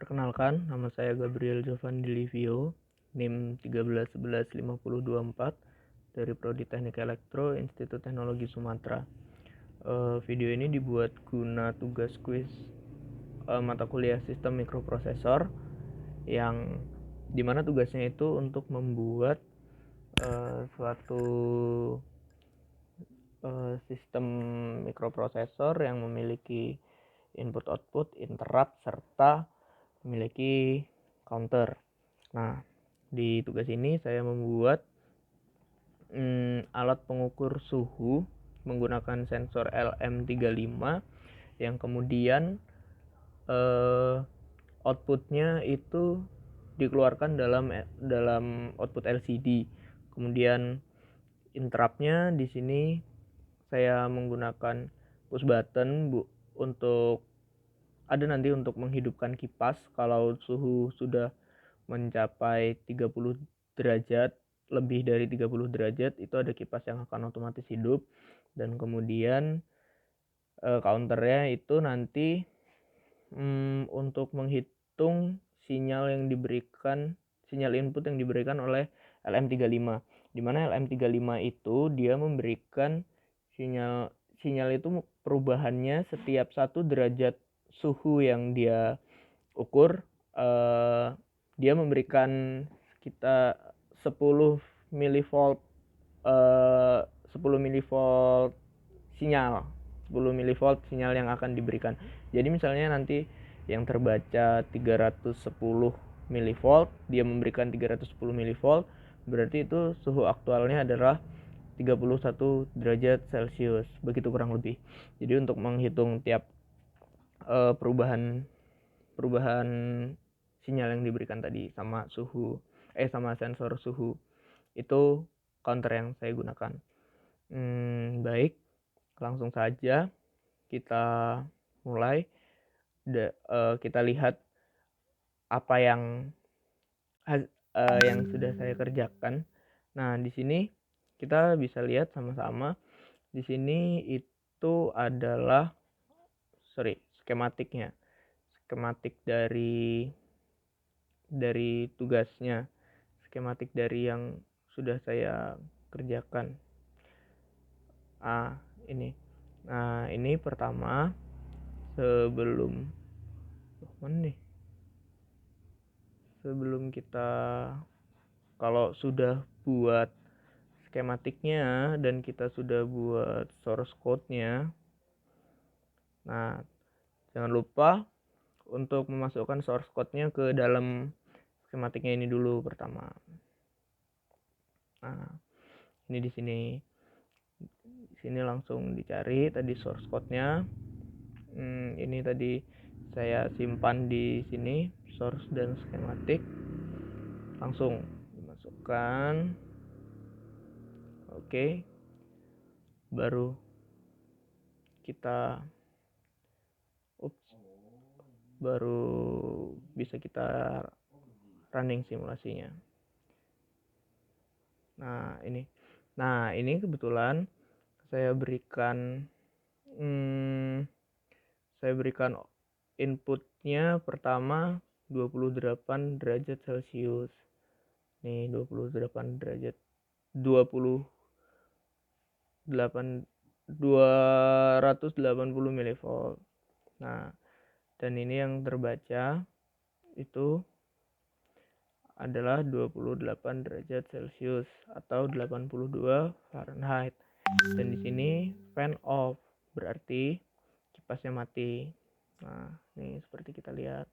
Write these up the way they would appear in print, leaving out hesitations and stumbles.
Perkenalkan, nama saya Gabriel Jovan Dilivio, NIM 13115024 dari Prodi Teknik Elektro, Institut Teknologi Sumatera. Video ini dibuat guna tugas kuis mata kuliah Sistem Mikroprosesor, yang dimana tugasnya itu untuk membuat suatu sistem mikroprosesor yang memiliki input-output, interrupt, serta memiliki counter. Nah, di tugas ini saya membuat alat pengukur suhu menggunakan sensor LM35 yang kemudian outputnya itu dikeluarkan dalam output LCD. Kemudian interruptnya di sini saya menggunakan push button untuk menghidupkan kipas kalau suhu sudah mencapai 30 derajat, lebih dari 30 derajat itu ada kipas yang akan otomatis hidup. Dan kemudian counternya itu nanti untuk menghitung sinyal input yang diberikan oleh LM35, di mana LM35 itu dia memberikan sinyal itu perubahannya setiap 1 derajat suhu yang dia ukur, dia memberikan kita 10 milivolt 10 milivolt sinyal 10 milivolt sinyal yang akan diberikan. Jadi misalnya nanti yang terbaca 310 milivolt, dia memberikan 310 milivolt, berarti itu suhu aktualnya adalah 31 derajat Celcius, begitu kurang lebih. Jadi untuk menghitung tiap perubahan sinyal yang diberikan tadi sama sensor suhu, itu counter yang saya gunakan. Baik, langsung saja kita mulai. Kita lihat apa yang sudah saya kerjakan. Nah, di sini kita bisa lihat sama-sama. Di sini itu adalah skematiknya. Skematik dari tugasnya. Skematik dari yang sudah saya kerjakan. Ini. Nah, ini pertama sebelum kita, kalau sudah buat skematiknya dan kita sudah buat source code-nya, nah jangan lupa untuk memasukkan source code-nya ke dalam skematiknya ini dulu pertama. Nah, ini di sini langsung dicari tadi source code-nya. Ini tadi saya simpan di sini, source dan skematik. Langsung dimasukkan. Oke. Baru bisa kita running simulasinya. Nah, ini kebetulan saya berikan inputnya pertama 28 derajat Celcius. Nih 28 derajat 280 milivolt. Nah, dan ini yang terbaca itu adalah 28 derajat Celcius atau 82 Fahrenheit. Dan di sini fan off, berarti kipasnya mati. Nah, ini seperti kita lihat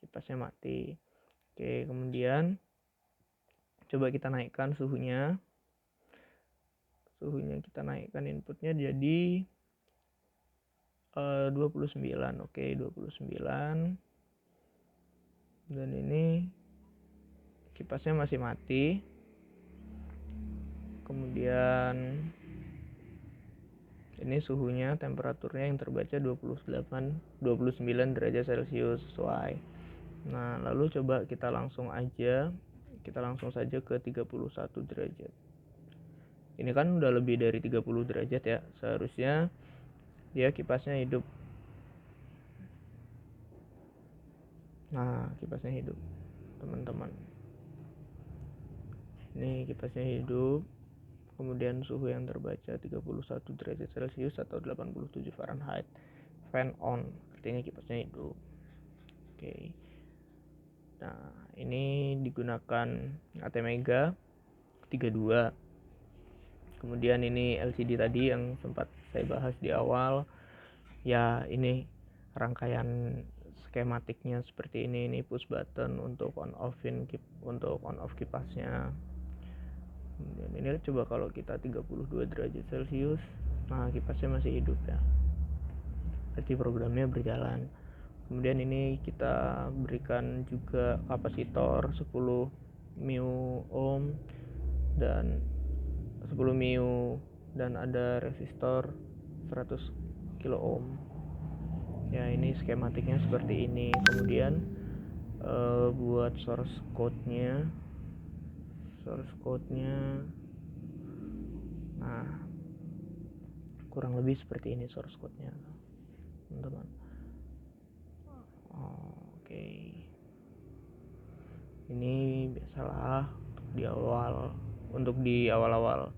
kipasnya mati. Oke, kemudian coba kita naikkan suhunya. Kita naikkan inputnya jadi 29. Oke, 29. Dan ini kipasnya masih mati. Kemudian ini suhunya, temperaturnya yang terbaca 29 derajat Celcius sesuai. Nah, lalu coba kita langsung saja ke 31 derajat. Ini kan udah lebih dari 30 derajat ya. Seharusnya dia kipasnya hidup. Nah, kipasnya hidup teman-teman. Ini kipasnya hidup. Kemudian suhu yang terbaca 31 derajat Celcius atau 87 Fahrenheit. Fan on, artinya kipasnya hidup. Oke. Nah, ini digunakan ATmega 32. Kemudian ini LCD tadi yang sempat saya bahas di awal. Ya, ini rangkaian skematiknya seperti ini push button untuk on off kipasnya. Kemudian ini coba kalau kita 32 derajat Celcius, nah kipasnya masih hidup ya, berarti programnya berjalan. Kemudian ini kita berikan juga kapasitor 10 mAh dan 10 mAh dan ada resistor 100 kilo ohm. Ya, ini skematiknya seperti ini. Kemudian buat source code-nya, nah kurang lebih seperti ini source code-nya, teman-teman. Oke. Ini biasalah untuk di awal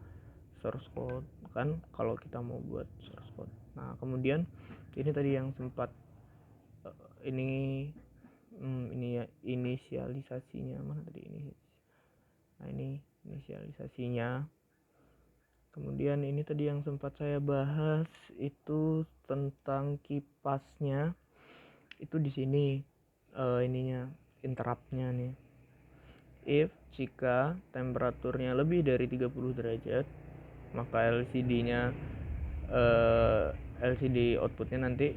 source code kan kalau kita mau buat source code. Nah, kemudian ini tadi yang sempat ini ya inisialisasinya mana tadi ini. Nah, ini inisialisasinya. Kemudian ini tadi yang sempat saya bahas itu tentang kipasnya. Itu di sini ininya interruptnya nih. If jika temperaturnya lebih dari 30 derajat, maka LCD outputnya nanti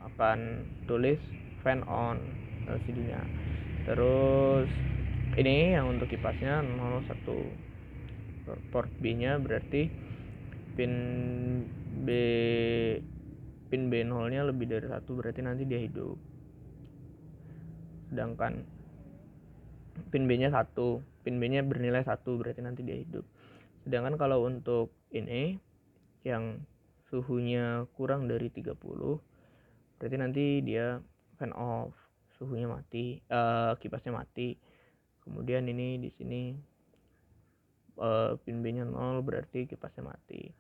akan tulis fan on LCD-nya. Terus ini yang untuk kipasnya 01. Port B-nya berarti pin B0-nya lebih dari 1, berarti nanti dia hidup. Sedangkan pin B-nya 1, pin B-nya bernilai 1, berarti nanti dia hidup. Sedangkan kalau untuk ini yang suhunya kurang dari 30, berarti nanti dia fan off, suhunya mati, kipasnya mati. Kemudian ini di sini pin B-nya 0, berarti kipasnya mati.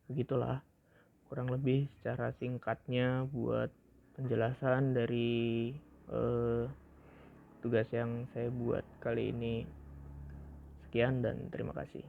Begitulah kurang lebih secara singkatnya buat penjelasan dari tugas yang saya buat kali ini. Sekian dan terima kasih.